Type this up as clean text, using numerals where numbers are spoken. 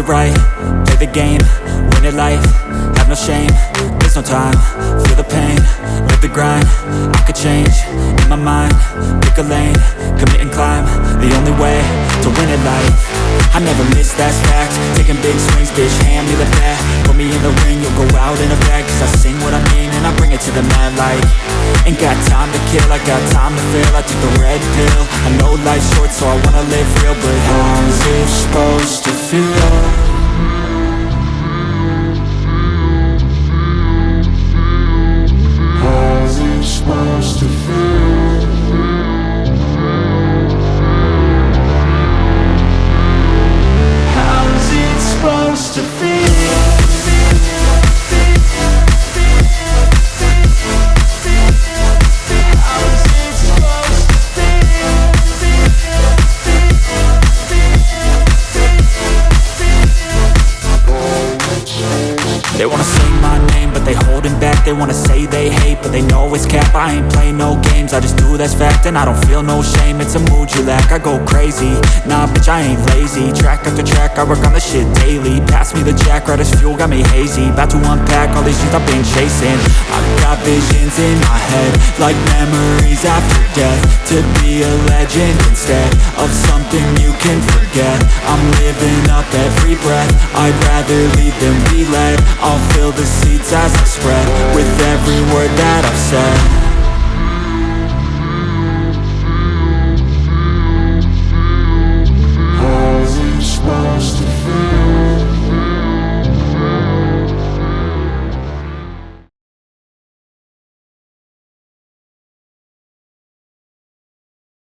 it right, play the game, win it life, have no shame, there's no time, feel the pain, live the grind, I could change, in my mind, pick a lane, commit and climb, the only way to win at life. I never miss, that's fact, taking big swings, bitch, hand me the bat, put me in the ring, you'll go out in a bag, cause I sing what I mean and I bring it to the mad light. Ain't got time to kill, I got time to feel, I took the red pill, I know life's short so I wanna live real, but how's it supposed to feel? How's it supposed to feel? How's it supposed to feel? They wanna say my name, but they holding back. They wanna say they hate, but they know it's cap. I ain't play no games, I just do that's fact. And I don't feel no shame, it's a mood you lack. I go crazy, nah bitch I ain't lazy. Track after track, I work on this shit daily. Pass me the jack, right as fuel, got me hazy. About to unpack all these things I've been chasing. I've got visions in my head, like memories after death. To be a legend instead of something you can forget. I'm living up every breath, I'd rather lead than be led. I'll fill the seats as I spread with every word that I've said.